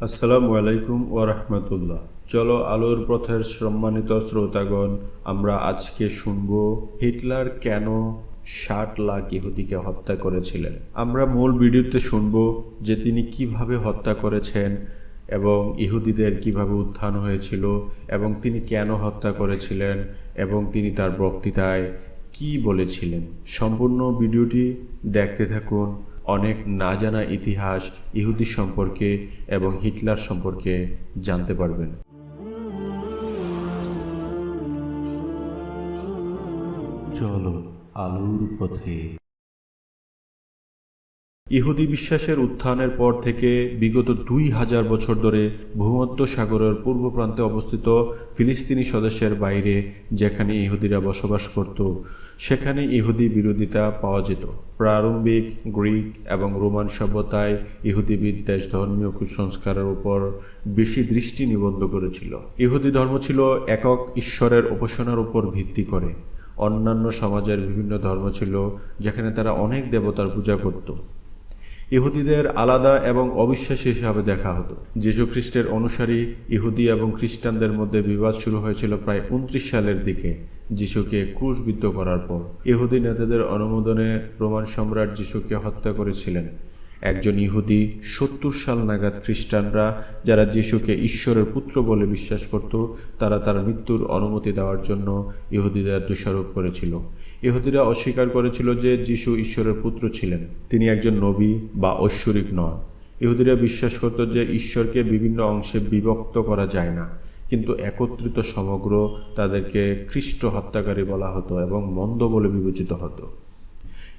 আসসালামু আলাইকুম ওয়া রাহমাতুল্লাহ। চলো আলোর পথের সম্মানিত শ্রোতাগণ, আমরা আজকে শুনব হিটলার কেন 60 লাখ ইহুদিকে হত্যা করেছিলেন। আমরা মূল ভিডিওতে শুনব যে তিনি কিভাবে হত্যা করেছেন এবং ইহুদিদের কিভাবে উত্থান হয়েছিল এবং তিনি কেন হত্যা করেছিলেন এবং তিনি তার বক্তৃতায় কি বলেছিলেন। সম্পূর্ণ ভিডিওটি দেখতে থাকুন। অনেক না জানা ইতিহাস ইহুদি সম্পর্কে এবং হিটলার সম্পর্কে জানতে পারবেন। চলো আলোর পথে। ইহুদি বিশ্বাসের উত্থানের পর থেকে বিগত 2000 বছর ধরে ভূমধ্য সাগরের পূর্ব প্রান্তে অবস্থিত ফিলিস্তিনি স্বদেশের বাইরে যেখানে ইহুদিরা বসবাস করত সেখানে ইহুদি বিরোধিতা পাওয়া যেত। প্রারম্ভিক গ্রিক এবং রোমান সভ্যতায় ইহুদি বিদ্বেষ ধর্মীয় কুসংস্কারের উপর বেশি দৃষ্টি নিবদ্ধ করেছিল। ইহুদি ধর্ম ছিল একক ঈশ্বরের উপাসনার উপর ভিত্তি করে। অন্যান্য সমাজের বিভিন্ন ধর্ম ছিল যেখানে তারা অনেক দেবতার পূজা করত। ইহুদিদের আলাদা এবং অবিশ্বাসী হিসাবে দেখা হতো। যীশু খ্রিস্টের অনুসারী ইহুদি এবং খ্রিস্টানদের মধ্যে বিবাদ শুরু হয়েছিল প্রায় 29 সালের দিকে, যিশুকে ক্রুশবিদ্ধ করার পর। ইহুদি নেতাদের অনুমোদনে রোমান সম্রাট যিশুকে হত্যা করেছিলেন। একজন ইহুদি 70 সাল নাগাদ খ্রিস্টানরা যারা যিশুকে ঈশ্বরের পুত্র বলে বিশ্বাস করত তারা তার মৃত্যুর অনুমতি দেওয়ার জন্য ইহুদিদের দোষারোপ করেছিল। ইহুদিরা অস্বীকার করেছিল যে যিশু ঈশ্বরের পুত্র ছিলেন, তিনি একজন নবী বা ঐশ্বরিক নন। ইহুদিরা বিশ্বাস করত যে ঈশ্বরকে বিভিন্ন অংশে বিভক্ত করা যায় না, কিন্তু একত্রিত সমগ্র তাদেরকে খ্রিস্ট হত্যাকারী বলা হতো এবং মন্দ বলে বিবেচিত হতো।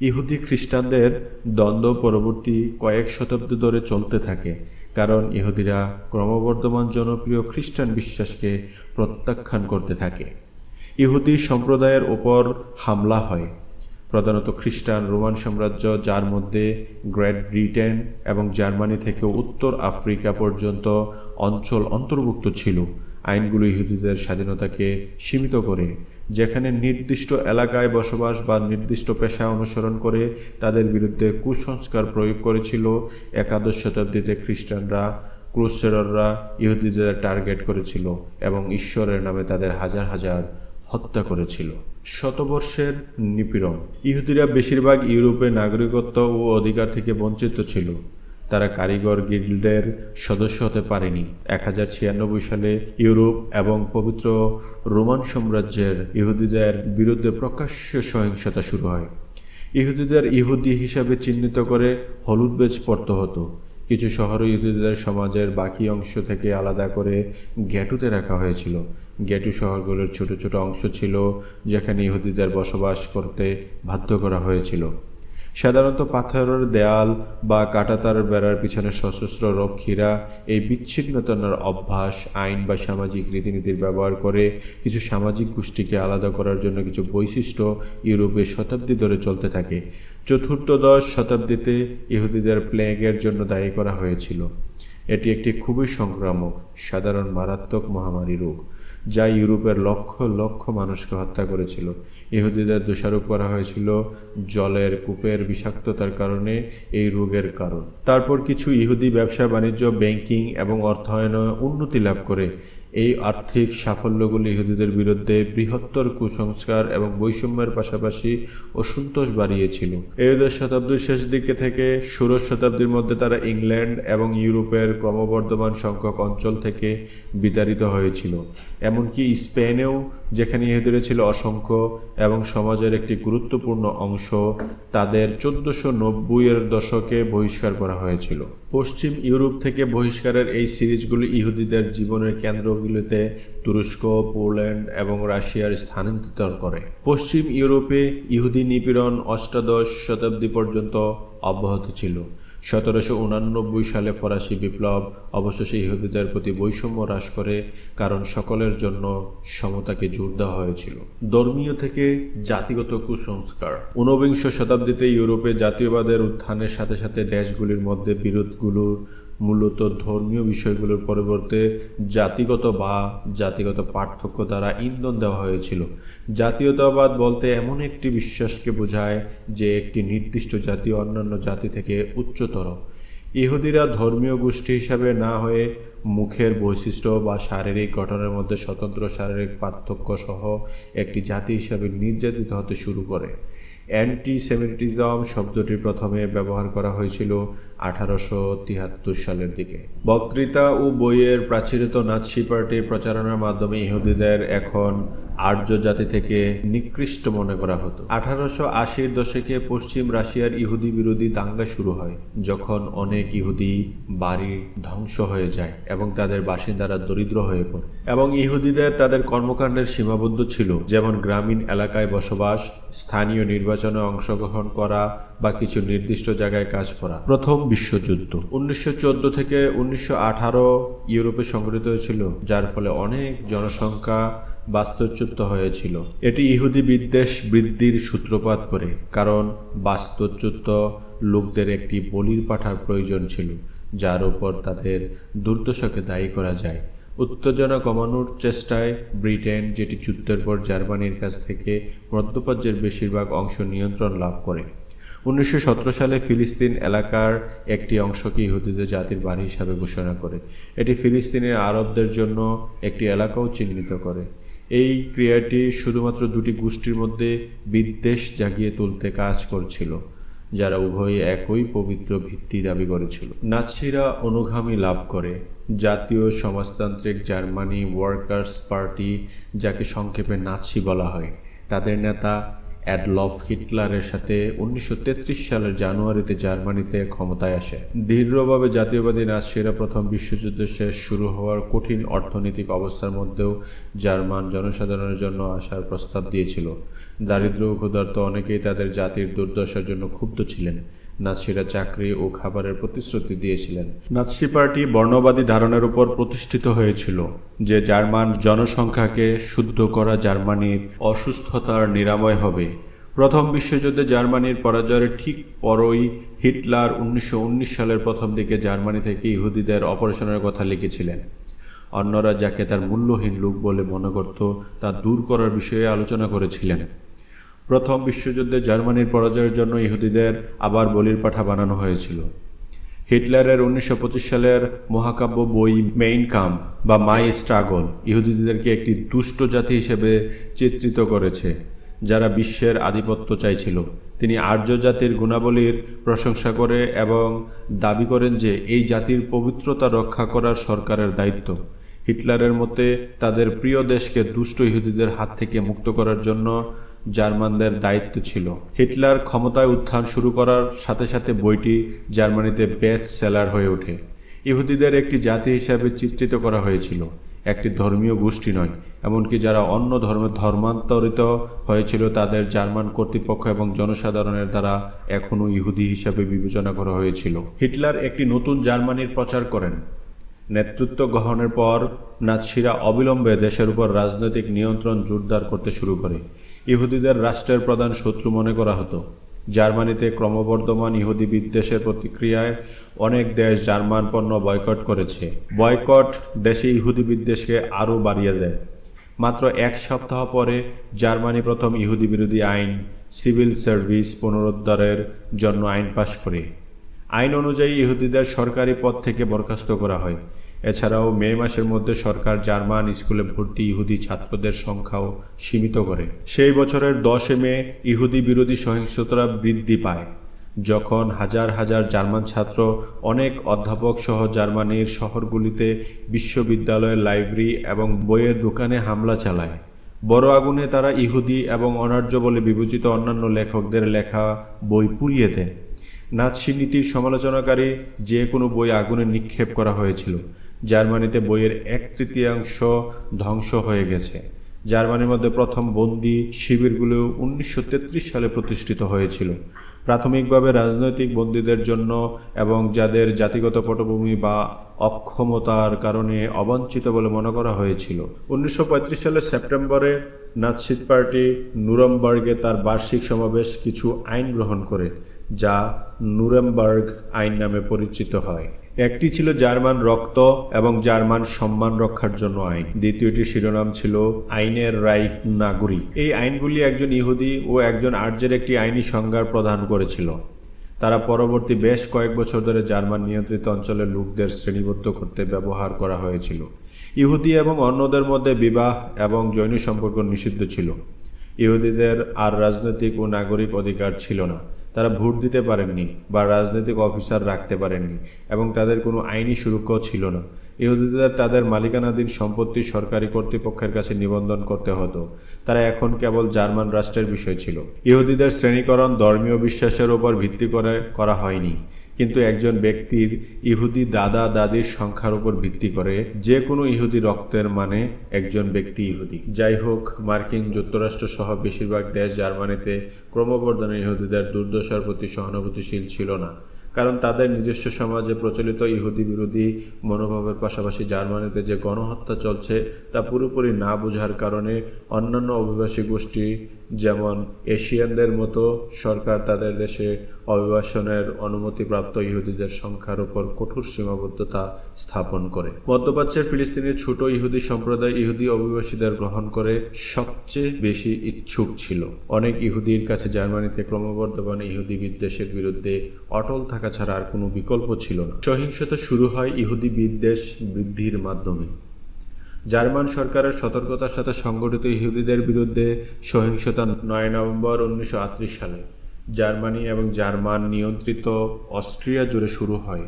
ইহুদি খ্রিস্টানদের দ্বন্দ্ব পরবর্তী কয়েক শতাব্দী ধরে চলতে থাকে, কারণ ইহুদিরা ক্রমবর্ধমান জনপ্রিয় খ্রিস্টান বিশ্বাসকে প্রত্যাখ্যান করতে থাকে। ইহুদি সম্প্রদায়ের ওপর হামলা হয়, প্রধানত খ্রিস্টান রোমান সাম্রাজ্য, যার মধ্যে গ্রেট ব্রিটেন এবং জার্মানি থেকে উত্তর আফ্রিকা পর্যন্ত অঞ্চল অন্তর্ভুক্ত ছিল। আইনগুলো ইহুদিদের স্বাধীনতাকে সীমিত করে, যেখানে নির্দিষ্ট এলাকায় বসবাস বা নির্দিষ্ট পেশা অনুসরণ করে তাদের বিরুদ্ধে কুসংস্কার প্রয়োগ করেছিল। একাদশ শতাব্দীতে খ্রিস্টানরা ক্রুসেডাররা ইহুদিদের টার্গেট করেছিল এবং ঈশ্বরের নামে তাদের হাজার হাজার হত্যা করেছিল। শতবর্ষের নিপীড়ন। ইহুদিরা বেশিরভাগ ইউরোপে নাগরিকত্ব ও অধিকার থেকে বঞ্চিত ছিল। তারা কারিগর গিল্ডের সদস্য হতে পারেনি। 1096 সালে ইউরোপ এবং পবিত্র রোমান সাম্রাজ্যের ইহুদিদের বিরুদ্ধে প্রকাশ্য সহিংসতা শুরু হয়। ইহুদিদের ইহুদি হিসাবে চিহ্নিত করে হলুদ বেজ পরতে হতো। কিছু শহরে ইহুদিদের সমাজের বাকি অংশ থেকে আলাদা করে গ্যাটুতে রাখা হয়েছিল। গ্যাটু শহরগুলোর ছোট ছোট অংশ ছিল যেখানে ইহুদিদের বসবাস করতে বাধ্য করা হয়েছিল। সাধারণত পাথরের দেয়াল বা কাঁটাতারের বেড়ার পিছনে সশস্ত্র রক্ষীরা এই বিচ্ছিন্নতার অভ্যাস, আইন বা সামাজিক রীতিনীতির ব্যবহার করে কিছু সামাজিক গোষ্ঠীকে আলাদা করার জন্য কিছু বৈশিষ্ট্য ইউরোপে শতাব্দী ধরে চলতে থাকে। চতুর্দশ শতাব্দীতে ইহুদিদের প্লেগের জন্য দায়ী করা হয়েছিল। এটি একটি খুবই সংক্রামক, সাধারণ মারাত্মক মহামারী রোগ যা ইউরোপের লক্ষ লক্ষ মানুষকে হত্যা করেছিল। ইহুদিদের দোষারোপ করা হয়েছিল জলের কূপের বিষাক্ততার কারণে এই রোগের কারণ। তারপর কিছু ইহুদি ব্যবসা বাণিজ্য, ব্যাংকিং এবং অর্থায়নে উন্নতি লাভ করে। এই আর্থিক সাফল্যগুলি ইহুদিদের বিরুদ্ধে বৃহত্তর কুসংস্কার এবং বৈষম্যের পাশাপাশি অসন্তোষ বাড়িয়েছিল। 13 শতাব্দীর শেষ দিকে থেকে 16 শতাব্দীর মধ্যে তারা ইংল্যান্ড এবং ইউরোপের ক্রমবর্ধমান সংখ্যক অঞ্চল থেকে বিতাড়িত হয়েছিল, এমনকি স্পেনেও, যেখানে ইহুদিরা ছিল অসংখ্য এবং সমাজের একটি গুরুত্বপূর্ণ অংশ। তাদের 1490-এর দশকে বহিষ্কার করা হয়েছিল। পশ্চিম ইউরোপ থেকে বহিষ্কারের এই সিরিজগুলি ইহুদিদের জীবনের কেন্দ্রগুলিতে তুরস্ক, পোল্যান্ড এবং রাশিয়ার স্থানান্তর করে। পশ্চিম ইউরোপে ইহুদি নিপীড়ন অষ্টাদশ শতাব্দী পর্যন্ত অব্যাহত ছিল। 1789 সালে ফরাসি বিপ্লব অবশেষে ইহুদিদের প্রতি বৈষম্য হ্রাস করে, কারণ সকলের জন্য সমতাকে জোর দেওয়া হয়েছিল। ধর্মীয় থেকে জাতিগত কুসংস্কার। 19বিংশ শতাব্দীতে ইউরোপে জাতীয়বাদের উত্থানের সাথে সাথে দেশগুলির মধ্যে বিরোধগুলোর মূলত ধর্মীয় বিষয়গুলোর পরিবর্তে জাতিগত পার্থক্য দ্বারা ইন্ধন দেওয়া হয়েছিল। জাতীয়তাবাদ বলতে এমন একটি বিশ্বাসকে বোঝায় যে একটি নির্দিষ্ট জাতি অন্যান্য জাতি থেকে উচ্চতর। ইহুদিরা ধর্মীয় গোষ্ঠী হিসাবে না হয়ে মুখের বৈশিষ্ট্য বা শারীরিক গঠনের মধ্যে স্বতন্ত্র শারীরিক পার্থক্য সহ একটি জাতি হিসাবে নির্যাতিত হতে শুরু করে। অ্যান্টিসেমিটিজম শব্দটি প্রথমে ব্যবহার করা হয়েছিল 1873 সালের দিকে। বক্তৃতা ও বইয়ের প্রাচীরিত নাৎসি পার্টির প্রচারণার মাধ্যমে ইহুদিদের এখন আর্য জাতি থেকে নিকৃষ্ট মনে করা হতো। 1880-র দশকে পশ্চিম রাশিয়ার ইহুদি বিরোধী দাঙ্গা শুরু হয়, যখন অনেক ইহুদি বাড়ি ধ্বংস হয়ে যায় এবং তাদের বাসিন্দারা দরিদ্র হয়ে পড়ে, এবং ইহুদিদের তাদের কর্মকাণ্ডের সীমাবদ্ধ ছিল, যেমন গ্রামীণ এলাকায় বসবাস, স্থানীয় নির্বাচনে অংশগ্রহণ করা বা কিছু নির্দিষ্ট জায়গায় কাজ করা। প্রথম বিশ্বযুদ্ধ 1914 থেকে 1918 ইউরোপে সংঘটিত হয়েছিল, যার ফলে অনেক জনসংখ্যা বাস্তুচ্যুত হয়েছিল। এটি ইহুদি বিদ্বেষ বৃদ্ধির সূত্রপাত করে, কারণ বাস্তুচ্যুত লোকদের একটি বলির পাঠার প্রয়োজন ছিল, যার উপর তাদের দুর্দশাকে দায়ী করা যায়। উত্তেজনা কমানোর চেষ্টায় ব্রিটেন, যেটি যুদ্ধের পর জার্মানির কাছ থেকে মধ্যপ্রাচ্যের বেশিরভাগ অংশ নিয়ন্ত্রণ লাভ করে, 1917 সালে ফিলিস্তিন এলাকার একটি অংশকে ইহুদিদের জাতির বাড়ি হিসাবে ঘোষণা করে। এটি ফিলিস্তিনের আরবদের জন্য একটি এলাকাও চিহ্নিত করে। এই ক্রিয়াটি শুধুমাত্র দুটি গোষ্ঠীর মধ্যে বিদ্বেষ জাগিয়ে তুলতে কাজ করছিল, যারা উভয়ই একই পবিত্র ভিত্তি দাবি করেছিল। নাৎসিরা অনুগামী লাভ করে। জাতীয় সমাজতান্ত্রিক জার্মানি ওয়ার্কার্স পার্টি, যাকে সংক্ষেপে নাৎসি বলা হয়, তাদের নেতা অ্যাডলফ হিটলারের সাথে 1933 সালের জানুয়ারিতে জার্মানিতে ক্ষমতায় আসে। দৃঢ়ভাবে জাতীয়বাদী নাৎসিরা প্রথম বিশ্বযুদ্ধের শেষ শুরু হওয়ার কঠিন অর্থনৈতিক অবস্থার মধ্যেও জার্মান জনসাধারণের জন্য আসার প্রস্তাব দিয়েছিল। দারিদ্র ও ক্ষুধার্ত অনেকেই তাদের জাতির দুর্দশার জন্য ক্ষুব্ধ ছিলেন। নাৎসিরা চাকরি ও খাবারের প্রতিশ্রুতি দিয়েছিলেন। নাৎসি পার্টি বর্ণবাদী ধারণার উপর প্রতিষ্ঠিত হয়েছিল যে জার্মান জনসংখ্যাকে শুদ্ধ করা জার্মানির অসুস্থতার নিরাময় হবে। প্রথম বিশ্বযুদ্ধে জার্মানির পরাজয়ের ঠিক পরই হিটলার 1919 সালের প্রথম দিকে জার্মানি থেকে ইহুদিদের অপারেশনের কথা লিখেছিলেন। অন্যরা যাকে তার মূল্যহীন লোক বলে মনে করত, তা দূর করার বিষয়ে আলোচনা করেছিলেন। প্রথম বিশ্বযুদ্ধে জার্মানির পরাজয়ের জন্য ইহুদিদের আবার বলির পাঠা বানানো হয়েছিল। হিটলারের 1925 সালের মহাকাব্য বই মেইন কাম্প বা মাই স্ট্রাগল ইহুদিদেরকে একটি দুষ্ট জাতি হিসেবে চিত্রিত করেছে, যারা বিশ্বের আধিপত্য চাইছিল। তিনি আর্য জাতির গুণাবলীর প্রশংসা করে এবং দাবি করেন যে এই জাতির পবিত্রতা রক্ষা করার সরকারের দায়িত্ব। হিটলারের মতে তাদের প্রিয় দেশকে দুষ্ট ইহুদিদের হাত থেকে মুক্ত করার জন্য জার্মানদের দায়িত্ব ছিল। হিটলার ক্ষমতায় উত্থান শুরু করার সাথে সাথে বইটি জার্মানিতে বেস্ট সেলার হয়ে ওঠে। ইহুদিদের একটি জাতি হিসাবে চিত্রিত করা হয়েছিল, একটি ধর্মীয় গোষ্ঠী নয়। এমনকি যারা অন্য ধর্মে ধর্মান্তরিত হয়েছিল তাদের জার্মান কর্তৃপক্ষ এবং জনসাধারণের দ্বারা এখনও ইহুদি হিসাবে বিবেচনা করা হয়েছিল। হিটলার একটি নতুন জার্মানির প্রচার করেন। নেতৃত্ব গ্রহণের পর নাৎসিরা অবিলম্বে দেশের উপর রাজনৈতিক নিয়ন্ত্রণ জোরদার করতে শুরু করে। ইহুদিদের রাষ্ট্রের প্রধান শত্রু মনে করা হতো। জার্মানিতে ক্রমবর্ধমান ইহুদি বিদ্বেষের প্রতিক্রিয়ায় অনেক দেশ জার্মান পণ্য বয়কট করেছে। বয়কট দেশে ইহুদি বিদ্বেষকে আরও বাড়িয়ে দেয়। মাত্র এক সপ্তাহ পরে জার্মানি প্রথম ইহুদি বিরোধী আইন, সিভিল সার্ভিস পুনরুদ্ধারের জন্য আইন পাশ করে। আইন অনুযায়ী ইহুদিদের সরকারি পদ থেকে বরখাস্ত করা হয়। এছাড়াও মে মাসের মধ্যে সরকার জার্মান স্কুলে ভর্তি ইহুদি ছাত্রদের সংখ্যাও সীমিত করে। সেই বছরের 10 মে ইহুদি বিরোধী সহিংসতা বৃদ্ধি পায়, যখন হাজার হাজার জার্মান ছাত্র, অনেক অধ্যাপক সহ জার্মানির শহরগুলিতে বিশ্ববিদ্যালয়ের লাইব্রেরি এবং বইয়ের দোকানে হামলা চালায়। বড় আগুনে তারা ইহুদি এবং অনার্য বলে বিবেচিত অন্যান্য লেখকদের লেখা বই পুড়িয়ে দেয়। নাৎসি নীতির সমালোচনাকারী যে কোনো বই আগুনে নিক্ষেপ করা হয়েছিল। জার্মানিতে বইয়ের 1/3 ধ্বংস হয়ে গেছে। জার্মানির মধ্যে প্রথম বন্দি শিবিরগুলো 1933 সালে প্রতিষ্ঠিত হয়েছিল, প্রাথমিকভাবে রাজনৈতিক বন্দীদের জন্য এবং যাদের জাতিগত পটভূমি বা অক্ষমতার কারণে অবাঞ্ছিত বলে মনে করা হয়েছিল। 1935 সালের সেপ্টেম্বরে নাৎসি পার্টি নুরেমবার্গে তার বার্ষিক সমাবেশ কিছু আইন গ্রহণ করে, যা নুরেমবার্গ আইন নামে পরিচিত হয়। একটি ছিল জার্মান রক্ত এবং জার্মান সম্মান রক্ষার জন্য আইন। দ্বিতীয়টির শিরোনাম ছিল আইনের রাইট নাগরিক। এই আইনগুলি একজন ইহুদি ও একজন আর্যের একটি আইনি সংজ্ঞা প্রদান করেছিল। তারা পরবর্তী বেশ কয়েক বছর ধরে জার্মান নিয়ন্ত্রিত অঞ্চলের লোকদের শ্রেণীবদ্ধ করতে ব্যবহার করা হয়েছিল। ইহুদি এবং অন্যদের মধ্যে বিবাহ এবং যৌন সম্পর্ক নিষিদ্ধ ছিল। ইহুদিদের আর রাজনৈতিক ও নাগরিক অধিকার ছিল না। তারা ভোট দিতে পারেননি বা রাজনৈতিক অফিসার রাখতে পারেননি এবং তাদের কোনো আইনি সুরক্ষাও ছিল না। ইহুদিদের তাদের মালিকানাধীন সম্পত্তি সরকারি কর্তৃপক্ষের কাছে নিবন্ধন করতে হতো। তারা এখন কেবল জার্মান রাষ্ট্রের বিষয় ছিল। ইহুদিদের শ্রেণীকরণ ধর্মীয় বিশ্বাসের উপর ভিত্তি করে করা হয়নি, কিন্তু একজন ব্যক্তির ইহুদি দাদা দাদির সংখ্যার উপর ভিত্তি করে। যে কোনো ইহুদি রক্তের মানে একজন ব্যক্তি ইহুদি। যাই হোক, মার্কিন যুক্তরাষ্ট্র সহ বেশিরভাগ দেশ জার্মানিতে ক্রমবর্ধমান ইহুদিদের দুর্দশার প্রতি সহানুভূতিশীল ছিল না, কারণ তাদের নিজস্ব সমাজে প্রচলিত ইহুদি বিরোধী মনোভাবের পাশাপাশি জার্মানিতে যে গণহত্যা চলছে তা পুরোপুরি না বোঝার কারণে অন্যান্য অভিবাসী গোষ্ঠী যেমন এশিয়ানদের মতো সরকার তাদের দেশে অভিবাসনের অনুমতিপ্রাপ্ত ইহুদিদের সংখ্যার উপর কঠোর সীমাবদ্ধতা স্থাপন করে। মধ্যপ্রাচ্যের ফিলিস্তিনের ছোট ইহুদি সম্প্রদায় ইহুদি অভিবাসীদের গ্রহণ করে সবচেয়ে বেশি ইচ্ছুক ছিল। অনেক ইহুদির কাছে জার্মানিতে ক্রমবর্ধমান ইহুদি বিদ্বেষের বিরুদ্ধে অটল থাকা ছাড়া আর কোনো বিকল্প ছিল না। সহিংসতা শুরু হয় ইহুদি বিদ্বেষ বৃদ্ধির মাধ্যমে। জার্মান সরকারের সতর্কতার সাথে সংগঠিত ইহুদিদের বিরুদ্ধে সহিংসতা ৯ নভেম্বর ১৯৩৮ সালে জার্মানি এবং জার্মান নিয়ন্ত্রিত অস্ট্রিয়া জুড়ে শুরু হয়।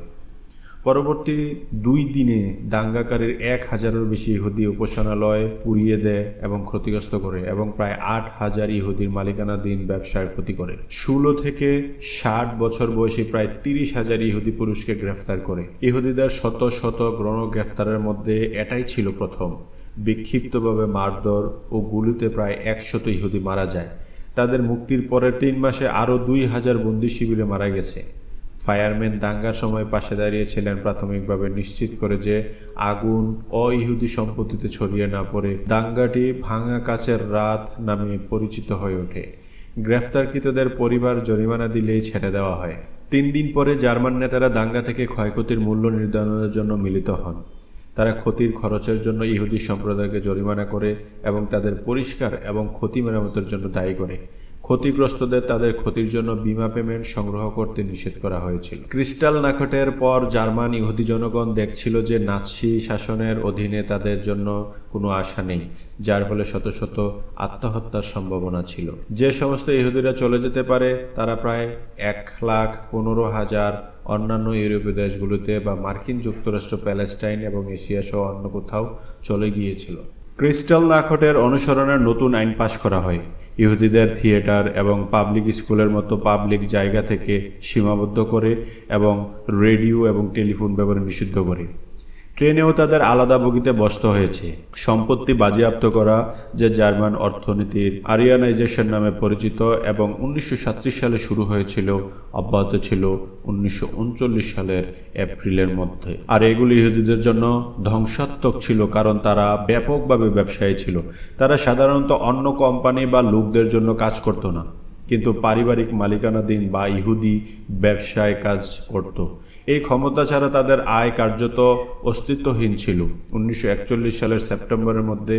পরবর্তী ২ দিনে দাঙ্গাকারীর ১,০০০-এরও বেশি ইহুদি উপাসনালয় পুড়িয়ে দেয় এবং ক্ষতিগ্রস্ত করে এবং প্রায় ৮,০০০ ইহুদির মালিকানাধীন ব্যবসার ক্ষতি করে। ১৬ থেকে ৬০ বছর বয়সী প্রায় ৩০,০০০ ইহুদি পুরুষকে গ্রেফতার করে। ইহুদিদের শত শত গ্রেফতারের মধ্যে এটাই ছিল প্রথম। বিক্ষিপ্তভাবে মারধর ও গুলিতে প্রায় ১০০ ইহুদি মারা যায়। তাদের মুক্তির পরের ৩ মাসে আরও ২,০০০ বন্দী শিবিরে মারা গেছে। ফায়ারম্যান দাঙ্গার সময় পাশে দাঁড়িয়েছিলেন, প্রাথমিকভাবে নিশ্চিত করে যে আগুন অ-ইহুদি সম্পত্তিতে ছড়িয়ে না পড়ে। দাঙ্গাটি ভাঙা কাচের রাত নামে পরিচিত হয়ে ওঠে। গ্রেফতারকৃতদের পরিবার জরিমানা দিলেই ছেড়ে দেওয়া হয়। ৩ দিন পরে জার্মান নেতারা দাঙ্গা থেকে ক্ষয়ক্ষতির মূল্য নির্ধারণের জন্য মিলিত হন। তারা ক্ষতির খরচের জন্য ইহুদি সম্প্রদায়কে জরিমানা করে এবং তাদের পরিষ্কার এবং ক্ষতি মেরামতের জন্য দায়ী করে। ক্ষতিগ্রস্তদের তাদের ক্ষতির জন্য বিমা পেমেন্ট সংগ্রহ করতে নিষেধ করা হয়েছিল। ক্রিস্টাল নাখটের পর জার্মান ইহুদি জনগণ দেখছিল যে নাৎসি শাসনের অধীনে তাদের জন্য কোনো আশা নেই, যার ফলে শত শত আত্মহত্যার সম্ভাবনা ছিল। যে সমস্ত ইহুদিরা চলে যেতে পারে তারা প্রায় ১,১৫,০০০ অন্যান্য ইউরোপীয় দেশগুলোতে বা মার্কিন যুক্তরাষ্ট্র, প্যালেস্টাইন এবং এশিয়া সহ অন্য কোথাও চলে গিয়েছিল। ক্রিস্টাল নাখটের অনুসরণের নতুন আইন পাশ করা হয়। ইহুদিদের থিয়েটার এবং পাবলিক স্কুলের মতো পাবলিক জায়গা থেকে সীমাবদ্ধ করে এবং রেডিও এবং টেলিফোন ব্যবহার নিষিদ্ধ করে। ট্রেনেও তাদের আলাদা বগিতে বসতে হয়েছে। সম্পত্তি বাজেয়াপ্ত করা, যে জার্মান অর্থনীতির আরিয়ানাইজেশন নামে পরিচিত এবং ১৯৩৭ সালে শুরু হয়েছিল, অব্যাহত ছিল ১৯৩৯ সালের এপ্রিলের মধ্যে। আর এগুলি ইহুদিদের জন্য ধ্বংসাত্মক ছিল, কারণ তারা ব্যাপকভাবে ব্যবসায়ী ছিল। তারা সাধারণত অন্য কোম্পানি বা লোকদের জন্য কাজ করত না, কিন্তু পারিবারিক মালিকানাধীন বা ইহুদি ব্যবসায় কাজ করত। এই ক্ষমতা ছাড়া তাদের আয় কার্যত অস্তিত্বহীন ছিল। ১৯৪১ সালের সেপ্টেম্বরের মধ্যে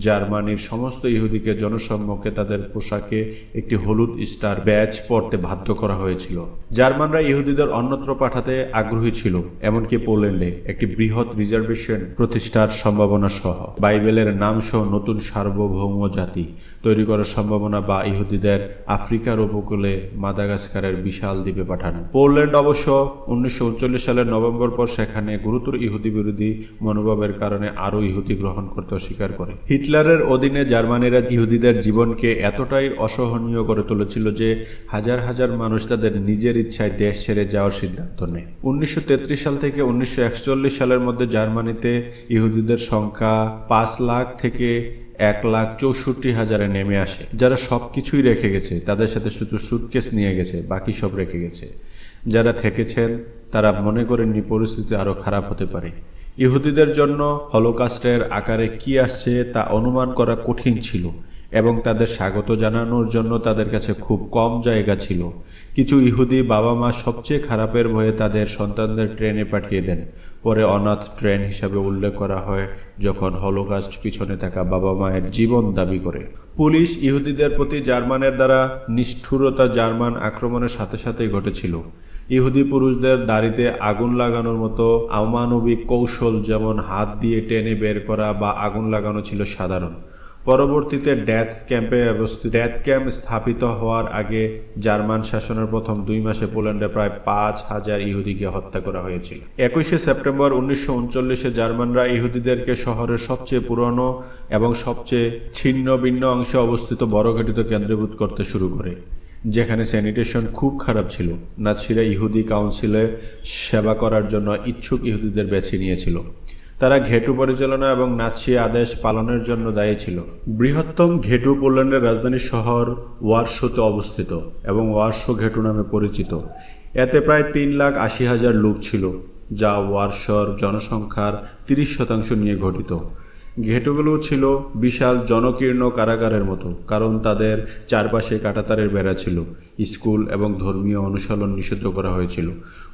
জার্মানির সমস্ত ইহুদিকে জনসম্মুখে তাদের পোশাকে একটি হলুদ স্টার ব্যাজ পরতে বাধ্য করা হয়েছিল। জার্মানরা ইহুদিদের অন্যত্র পাঠাতে আগ্রহী ছিল, এমনকি পোল্যান্ডে একটি বৃহৎ রিজার্ভেশন প্রতিষ্ঠার সম্ভাবনা সহ বাইবেলের নাম সহ নতুন সার্বভৌম জাতি তৈরি করার সম্ভাবনা বা ইহুদিদের আফ্রিকার উপকূলে মাদাগাস্কারের বিশাল দ্বীপে পাঠানো। পোল্যান্ড অবশ্য ১৯৩৯ সালের নভেম্বর পর সেখানে গুরুতর ইহুদি বিরোধী মনোভাবের কারণে আরও ইহুদি গ্রহণ করতে অস্বীকার করে। হিটলারের অধীনে জার্মানিরা ইহুদিদের জীবনকে এতটাই অসহনীয় করে তুলেছিল যে হাজার হাজার মানুষ তাদের নিজের ইচ্ছায় দেশ ছেড়ে যাওয়ার সিদ্ধান্ত নেয়। ১৯৩৩ সাল থেকে ১৯৪১ সালের মধ্যে জার্মানিতে ইহুদিদের সংখ্যা ৫ লাখ থেকে ১,৬৪,০০০ নেমে আসে। যারা সবকিছুই রেখে গেছে, তাদের সাথে শুধু সুটকেস নিয়ে গেছে, বাকি সব রেখে গেছে। যারা থেকেছেন তারা মনে করেননি পরিস্থিতি আরও খারাপ হতে পারে। ইহুদিদের জন্য হলোকাস্টের আকারে কি আসছে তা অনুমান করা কঠিন ছিল এবং তাদের স্বাগত জানানোর জন্য তাদের কাছে খুব কম জায়গা ছিল। কিছু ইহুদি বাবা মা সবচেয়ে খারাপের ভয়ে তাদের সন্তানদের ট্রেনে পাঠিয়ে দেন। পরে অনাথ ট্রেন হিসাবে উল্লেখ করা হয় যখন হলোকাস্ট পিছনে থাকা বাবা মায়ের জীবন দাবি করে। পুলিশ ইহুদিদের প্রতি জার্মানের দ্বারা নিষ্ঠুরতা জার্মান আক্রমণের সাথে সাথেই ঘটেছিল। ইহুদি পুরুষদের দাড়িতে আগুন লাগানোর মতো অমানবিক কৌশল যেমন হাত দিয়ে টেনে বের করা বা আগুন লাগানো ছিল সাধারণ। পরবর্তীতে ডেথ ক্যাম্প স্থাপিত হওয়ার আগে জার্মান শাসনের প্রথম 2 মাসে পোল্যান্ডে প্রায় 5,000 ইহুদিকে হত্যা করা হয়েছিল। 21শে সেপ্টেম্বর 1939-এ জার্মানরা ইহুদিদেরকে শহরের সবচেয়ে পুরনো এবং সবচেয়ে ছিন্ন ভিন্ন অংশে অবস্থিত বড় ঘটিত কেন্দ্রীভূত করতে শুরু করে, যেখানে স্যানিটেশন খুব খারাপ ছিল। নাৎসিরা ইহুদি কাউন্সিলে সেবা করার জন্য ইচ্ছুক ইহুদিদের বেছে নিয়েছিল। তারা ঘেটু পরিচালনা এবং নাৎসি আদেশ পালনের জন্য দায়ী ছিল। বৃহত্তম ঘেটু পোল্যান্ডের রাজধানী শহর ওয়ারশোতে অবস্থিত এবং ওয়ারশো ঘেটু নামে পরিচিত। এতে প্রায় 3,80,000 লোক ছিল, যা ওয়ারশোর জনসংখ্যার 30% নিয়ে গঠিত। ঘেটুগুলো ছিল বিশাল জনকীর্ণ কারাগারের মতো, কারণ তাদের চারপাশে কাঁটাতারের বেড়া ছিল। স্কুল এবং ধর্মীয় অনুশীলন নিষিদ্ধ করা হয়েছিল।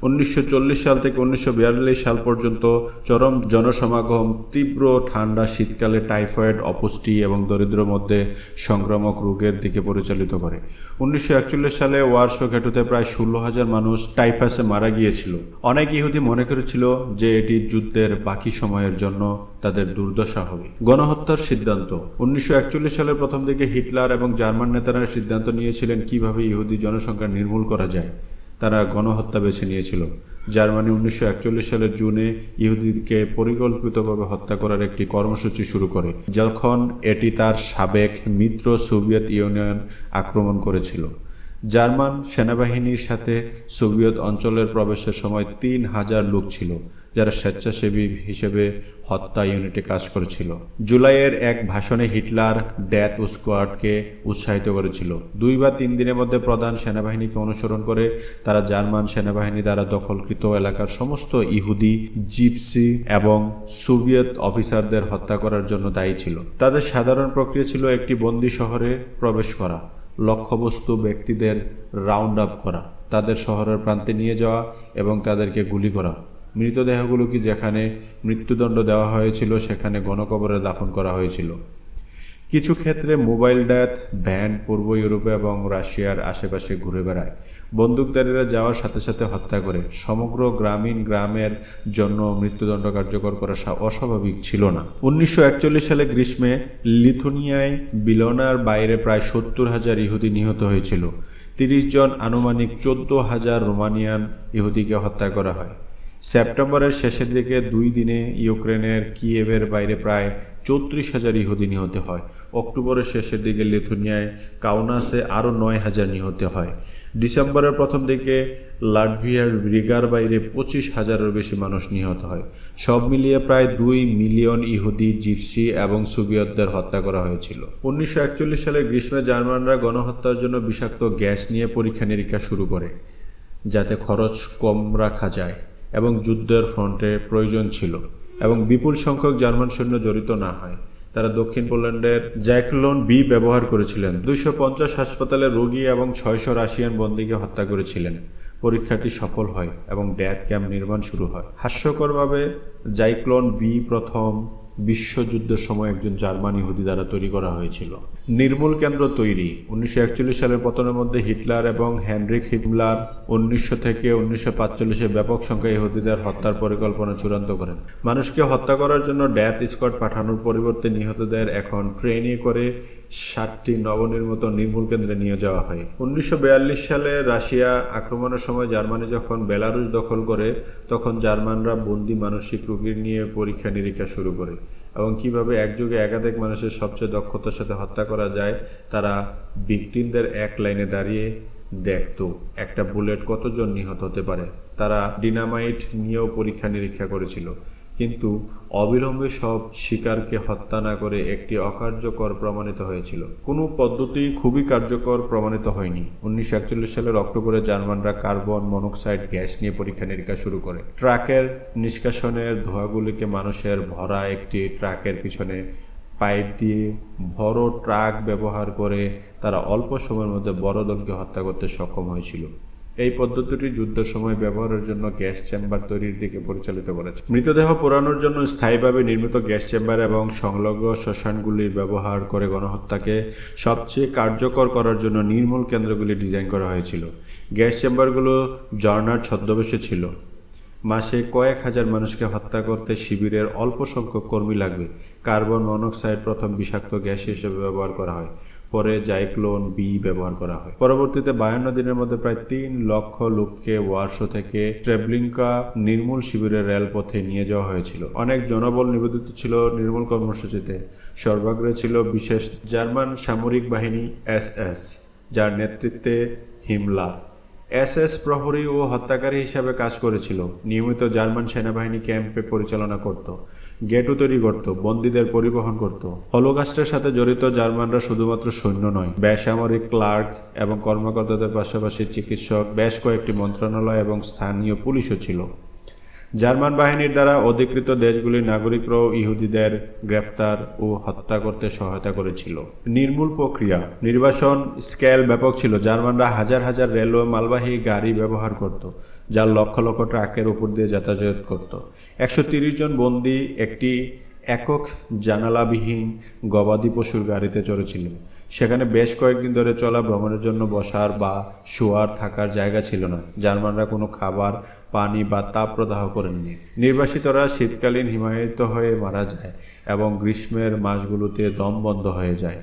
1940 সাল থেকে 1942 সাল পর্যন্ত চরম জনসমাগম, তীব্র ঠান্ডা শীতকালে টাইফয়েড, অপুষ্টি এবং দরিদ্র মধ্যে সংক্রামক রোগের দিকে পরিচালিত করে। 1941 সালে ওয়ারশো ঘেটুতে প্রায় 16,000 মানুষ টাইফাসে মারা গিয়েছিল। অনেক ইহুদি মনে করেছিল যে এটি যুদ্ধের বাকি সময়ের জন্য তাদের দুর্দশা হবে। গণহত্যার সিদ্ধান্ত। 1941 সালের প্রথম দিকে হিটলার এবং জার্মান নেতারা সিদ্ধান্ত নিয়েছিলেন কিভাবে ইহুদি জনসংখ্যা নির্মূল করা যায়। তারা গণহত্যা বেছে নিয়েছিল। জার্মানি 1941 সালের জুনে ইহুদিকে পরিকল্পিতভাবে হত্যা করার একটি কর্মসূচি শুরু করে, যখন এটি তার সাবেক মিত্র সোভিয়েত ইউনিয়ন আক্রমণ করেছিল। জার্মান সেনাবাহিনীর সাথে সোভিয়েত অঞ্চলের প্রবেশের সময় 3,000 লোক ছিল, যারা স্বেচ্ছাসেবী হিসেবে হত্যা ইউনিটে কাজ করেছিল। জুলাইয়ের এক ভাষণে হিটলার ডেথ স্কোয়াডকে উৎসাহিত করেছিল। 2 বা 3 দিনের মধ্যে প্রধান সেনাবাহিনীকে অনুসরণ করে তারা জার্মান সেনাবাহিনী দ্বারা দখলকৃত এলাকার সমস্ত ইহুদি, জিপসি এবং সোভিয়েত অফিসারদের হত্যা করার জন্য দায়ী ছিল। তাদের সাধারণ প্রক্রিয়া ছিল একটি বন্দী শহরে প্রবেশ করা, লক্ষ্যবস্তু ব্যক্তিদের রাউন্ড আপ করা, তাদের শহরের প্রান্তে নিয়ে যাওয়া এবং তাদেরকে গুলি করা। মৃতদেহগুলোকে যেখানে মৃত্যুদণ্ড দেওয়া হয়েছিল সেখানে গণকবরে দাফন করা হয়েছিল। কিছু ক্ষেত্রে মোবাইল ডেথ ভ্যান পূর্ব ইউরোপে এবং রাশিয়ার আশেপাশে ঘুরে বেড়ায়। বন্দুকধারীরা যাওয়ার সাথে সাথে হত্যা করে। সমগ্র গ্রামের জন্য মৃত্যুদণ্ড কার্যকর করা অস্বাভাবিক ছিল না। 1941 সালে গ্রীষ্মে লিথুনিয়ায় বিলনার বাইরে প্রায় 70,000 ইহুদি নিহত হয়েছিল। 30 জন আনুমানিক 14,000 রোমানিয়ান ইহুদিকে হত্যা করা হয়। সেপ্টেম্বরের শেষের দিকে 2 দিনে ইউক্রেনের কিয়েভের বাইরে প্রায় 34,000 ইহুদি নিহত হয়। অক্টোবরের শেষের দিকে লিথুনিয়ায় কাউনাসে আরও 9,000 নিহত হয়। ডিসেম্বরের প্রথম দিকে লাটভিয়ার রিগার বাইরে 25,000-এর বেশি মানুষ নিহত হয়। সব মিলিয়ে প্রায় 2 মিলিয়ন ইহুদি, জিপসি এবং সোভিয়েতদের হত্যা করা হয়েছিল। 1941 সালের গ্রীষ্মে জার্মানরা গণহত্যার জন্য বিষাক্ত গ্যাস নিয়ে পরীক্ষা নিরীক্ষা শুরু করে, যাতে খরচ কম রাখা যায় এবং যুদ্ধের ফ্রন্টে প্রয়োজন ছিল এবং বিপুল সংখ্যক জার্মান সৈন্য জড়িত না হয়। তারা দক্ষিণ পোল্যান্ডের জাইক্লোন বি ব্যবহার করেছিলেন। 250 হাসপাতালে রোগী এবং 600 রাশিয়ান বন্দীকে হত্যা করেছিলেন। পরীক্ষাটি সফল হয় এবং ডেথ ক্যাম্প নির্মাণ শুরু হয়। হাস্যকরভাবে জাইক্লোন বি প্রথম বিশ্বযুদ্ধের সময় একজন জার্মান ইহুদি দ্বারা তৈরি করা হয়েছিল। নির্মূল কেন্দ্র তৈরি। 1941 সালের পতনের মধ্যে হিটলার এবং হেনরিক হিমলার 1900 থেকে 1945-এ ব্যাপক সংখ্যায় ইহুদিদের হত্যার পরিকল্পনা চূড়ান্ত করেন। মানুষকে হত্যা করার জন্য ডেথ স্কোয়াড পাঠানোর পরিবর্তে নিহতদের এখন ট্রেনে করে 60টি নবনির্মিত নির্মূল কেন্দ্রে নিয়ে যাওয়া হয়। 1942 সালে রাশিয়া আক্রমণের সময় জার্মানি যখন বেলারুশ দখল করে, তখন জার্মানরা বন্দী মানসিক রোগীর নিয়ে পরীক্ষা নিরীক্ষা শুরু করে এবং কিভাবে একযোগে একাধিক মানুষের সবচেয়ে দক্ষতার সাথে হত্যা করা যায়। তারা ভিকটিমদের এক লাইনে দাঁড়িয়ে দেখত একটা বুলেট কতজন নিহত হতে পারে। তারা ডিনামাইট নিয়েও পরীক্ষা নিরীক্ষা করেছিল, কিন্তু অবিলম্বে সব শিকারকে হত্যা না করে একটি অকার্যকর প্রমাণিত হয়েছিল। কোনো পদ্ধতি খুবই কার্যকর প্রমাণিত হয়নি। 1941 সালের অক্টোবরে জার্মানরা কার্বন মনোক্সাইড গ্যাস নিয়ে পরীক্ষা নিরীক্ষা শুরু করে। ট্রাকের নিষ্কাশনের ধোঁয়াগুলিকে মানুষের ভরা একটি ট্রাকের পিছনে পাইপ দিয়ে বড় ট্রাক ব্যবহার করে তারা অল্প সময়ের মধ্যে বড় দলকে হত্যা করতে সক্ষম হয়েছিল। এই পদ্ধতিটি যুদ্ধের সময় ব্যবহারের জন্য গ্যাস চেম্বার তৈরির দিকে পরিচালিত করেছে। মৃতদেহ পোড়ানোর জন্য স্থায়ীভাবে নির্মিত গ্যাস চেম্বার এবং সংলগ্ন শ্মশানগুলির ব্যবহার করে গণহত্যাকে সবচেয়ে কার্যকর করার জন্য নির্মূল কেন্দ্রগুলি ডিজাইন করা হয়েছিল। গ্যাস চেম্বারগুলো ঝর্ণার ছদ্মবেশে ছিল। মাসে কয়েক হাজার মানুষকে হত্যা করতে শিবিরের অল্প সংখ্যক কর্মী লাগবে। কার্বন মনোক্সাইড প্রথম বিষাক্ত গ্যাস হিসেবে ব্যবহার করা হয়, পরে জাইক্লোন বি ব্যবহার করা হয়। পরবর্তীতে 52 দিনের মধ্যে প্রায় 3 লক্ষ লোককে ওয়ারশো থেকে ট্রেবলিঙ্কা নির্মূল শিবিরের রেলপথে নিয়ে যাওয়া হয়েছিল। অনেক জনবল নিবেদিত ছিল নির্মূল কর্মসূচিতে। সর্বাগ্রে ছিল বিশেষ জার্মান সামরিক বাহিনী এসএস, যার নেতৃত্বে হিমলার এসএস প্রহরী ও হত্যাকারী হিসাবে কাজ করেছিল। নিয়মিত জার্মান সেনাবাহিনী ক্যাম্পে পরিচালনা করত, গেটু তৈরি করত, বন্দীদের পরিবহন করত। হলোকাস্টের সাথে জড়িত জার্মানরা শুধুমাত্র সৈন্য নয়, বেসামরিক ক্লার্ক এবং কর্মকর্তাদের পাশাপাশি চিকিৎসক, বেশ কয়েকটি মন্ত্রণালয় এবং স্থানীয় পুলিশও ছিল। জার্মান বাহিনীর দ্বারা অধিকৃত দেশগুলির নাগরিকরাও ইহুদিদের গ্রেফতার ও হত্যা করতে সহায়তা করেছিল। নির্মূল প্রক্রিয়া নির্বাসন স্কেল ব্যাপক ছিল। জার্মানরা হাজার হাজার রেল ও মালবাহী গাড়ি ব্যবহার করত, যা লক্ষ লক্ষ ট্রাকের উপর দিয়ে যাতায়াত করত। 130 জন বন্দী একটি একক জানালাবিহীন গবাদি পশুর গাড়িতে চড়েছিলেন। সেখানে বেশ কয়েকদিন ধরে চলা ভ্রমণের জন্য বসার বা শোয়ার থাকার জায়গা ছিল না। জার্মানরা কোনো খাবার, পানি বা তাপ প্রদাহ করেননি। নির্বাসিতরা শীতকালীন হিমায়িত হয়ে মারা যায় এবং গ্রীষ্মের মাসগুলোতে দম বন্ধ হয়ে যায়।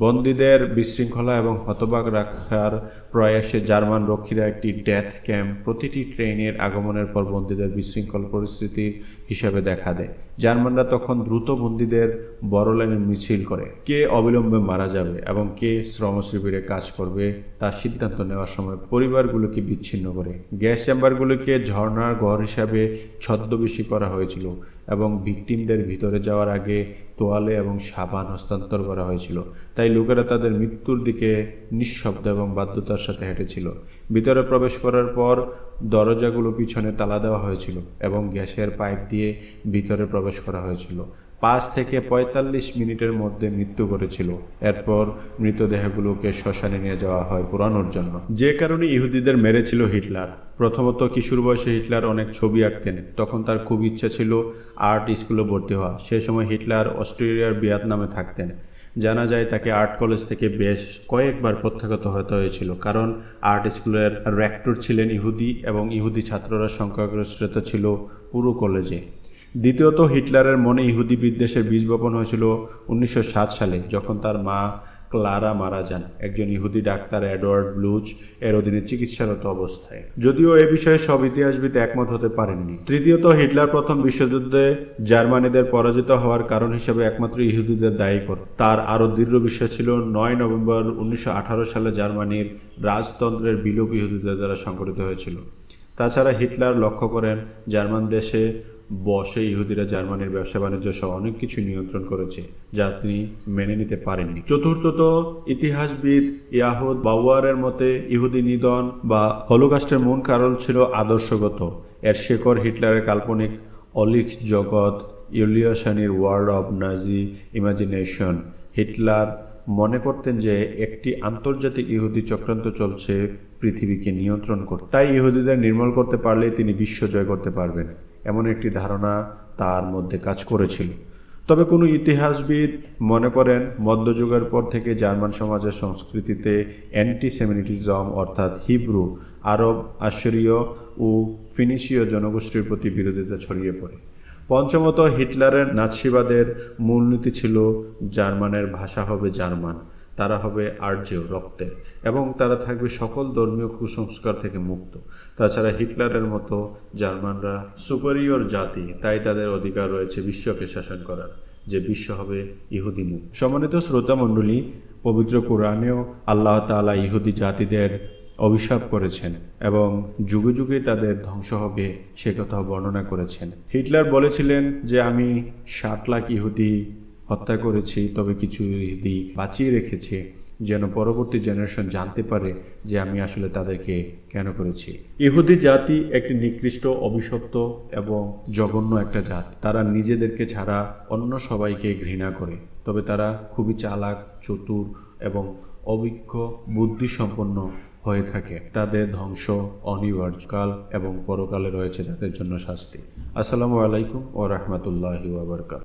বন্দীদের বিশৃঙ্খলা এবং হতবাক রাখার প্রয়াসে জার্মান রক্ষীরা একটি ডেথ ক্যাম্প প্রতিটি ট্রেনের আগমনের পর বন্দীদের বিশৃঙ্খল পরিস্থিতি হিসেবে দেখা দেয়। জার্মানরা তখন দ্রুত বন্দীদের বড় লাইনের মিছিল করে। কে অবিলম্বে মারা যাবে এবং কে শ্রম শিবিরে কাজ করবে তার সিদ্ধান্ত নেওয়ার সময় পরিবারগুলোকে বিচ্ছিন্ন করে। গ্যাস চেম্বারগুলোকে ঝর্ণার ঘর হিসাবে ছদ্মবেশী করা হয়েছিল এবং ভিকটিমদের ভিতরে যাওয়ার আগে তোয়ালে এবং সাবান হস্তান্তর করা হয়েছিল। তাই লোকেরা তাদের মৃত্যুর দিকে নিঃশব্দ এবং বাধ্যতার সাথে হেঁটেছিল। ভিতরে প্রবেশ করার পর দরজাগুলো পিছনে তালা দেওয়া হয়েছিল এবং গ্যাসের পাইপ দিয়ে ভিতরে প্রবেশ করা হয়েছিল। 5 থেকে 45 মিনিটের মধ্যে মৃত্যু করেছিল। এরপর মৃতদেহগুলোকে শ্মশানে নিয়ে যাওয়া হয় পোড়ানোর জন্য। যে কারণে ইহুদিদের মেরেছিল হিটলার। প্রথমত কিশোর বয়সে হিটলার অনেক ছবি আঁকতেন। তখন তার খুব ইচ্ছা ছিল আর্ট স্কুলে ভর্তি হওয়া। সে সময় হিটলার অস্ট্রেলিয়ার ভিয়েতনামে থাকতেন। জানা যায় তাকে আর্ট কলেজ থেকে বেশ কয়েকবার প্রত্যাগত হতে হয়েছিল, কারণ আর্ট স্কুলের রেক্টর ছিলেন ইহুদি এবং ইহুদি ছাত্ররা সংখ্যাগরিষ্ঠ ছিল পুরো কলেজে। দ্বিতীয়ত হিটলারের মনে ইহুদি বিদ্বেষের বীজ বপন হয়েছিল 1907 সালে, যখন তার মা ক্লারা মারা যান একজন ইহুদি ডাক্তার এডওয়ার্ড ব্লুচ এর অধীনে চিকিৎসারত অবস্থায়। যদিও এ বিষয়ে সব ইতিহাসবিদ একমত হতে পারেননি। তৃতীয়ত হিটলার প্রথম বিশ্বযুদ্ধে জার্মানিদের পরাজিত হওয়ার কারণ হিসেবে একমাত্র ইহুদিদের দায়ী করে। তার আরও দৃঢ় বিশ্বাস ছিল 9 নভেম্বর 1918 সালে জার্মানির রাজতন্ত্রের বিলোপ ইহুদিদের দ্বারা সংঘটিত হয়েছিল। তাছাড়া হিটলার লক্ষ্য করেন জার্মান দেশে বসে ইহুদিরা জার্মানির ব্যবসা বাণিজ্য সহ অনেক কিছু নিয়ন্ত্রণ করেছে, যা তিনি মেনে নিতে পারেননি। চতুর্থত ইতিহাসবিদ ইয়াহুদ বাউয়ারের মতে ইহুদি নিধন বা হলোকাস্টের মূল কারণ ছিল আদর্শগত। এর শেকড় হিটলারের কাল্পনিক অলিখ জগৎ, ইউলিয়াসানির ওয়ার্ল্ড অব নাজি ইমাজিনেশন। হিটলার মনে করতেন যে একটি আন্তর্জাতিক ইহুদি চক্রান্ত চলছে পৃথিবীকে নিয়ন্ত্রণ করতে। তাই ইহুদিদের নির্মূল করতে পারলে তিনি বিশ্ব জয় করতে পারবেন, এমন একটি ধারণা তার মধ্যে কাজ করেছিল। তবে কোনো ইতিহাসবিদ মনে করেন মধ্যযুগের পর থেকে জার্মান সমাজের সংস্কৃতিতে অ্যান্টিসেমিটিজম অর্থাৎ হিব্রু, আরব, আশরীয় ও ফিনিশীয় জনগোষ্ঠীর প্রতি বিরোধিতা ছড়িয়ে পড়ে। পঞ্চমত হিটলারের নাৎসিবাদের মূলনীতি ছিল জার্মানের ভাষা হবে জার্মান, তারা হবে আর্য রক্তের এবং তারা থাকবে সকল ধর্মীয় কুসংস্কার থেকে মুক্ত। তাছাড়া হিটলারের মতো জার্মানরা সুপারিয়র জাতি, তাই তাদের অধিকার রয়েছে বিশ্বকে শাসন করার, যে বিশ্ব হবে ইহুদি মুক্ত। সম্মানিত শ্রোতা মণ্ডলী, পবিত্র কোরআনেও আল্লাহ তাআলা ইহুদি জাতিদের অভিশাপ করেছেন এবং যুগে যুগে তাদের ধ্বংস হবে সে কথা বর্ণনা করেছেন। হিটলার বলেছিলেন যে আমি 60 লাখ ইহুদি হত্যা করেছি, তবে কিছু ইহুদি বাঁচিয়ে রেখেছে যেন পরবর্তী জেনারেশন জানতে পারে যে আমি আসলে তাদেরকে কেন করেছি। ইহুদি জাতি একটি নিকৃষ্ট, অভিশপ্ত এবং জঘন্য একটা জাত। তারা নিজেদেরকে ছাড়া অন্য সবাইকে ঘৃণা করে, তবে তারা খুবই চালাক, চতুর এবং অভিজ্ঞ, বুদ্ধিসম্পন্ন হয়ে থাকে তাদের ধ্বংস অনিবার্য, কাল এবং পরকালে রয়েছে তাদের জন্য শাস্তি। আসসালামু আলাইকুম ওয়া রাহমাতুল্লাহি ওয়া বারাকাতুহু।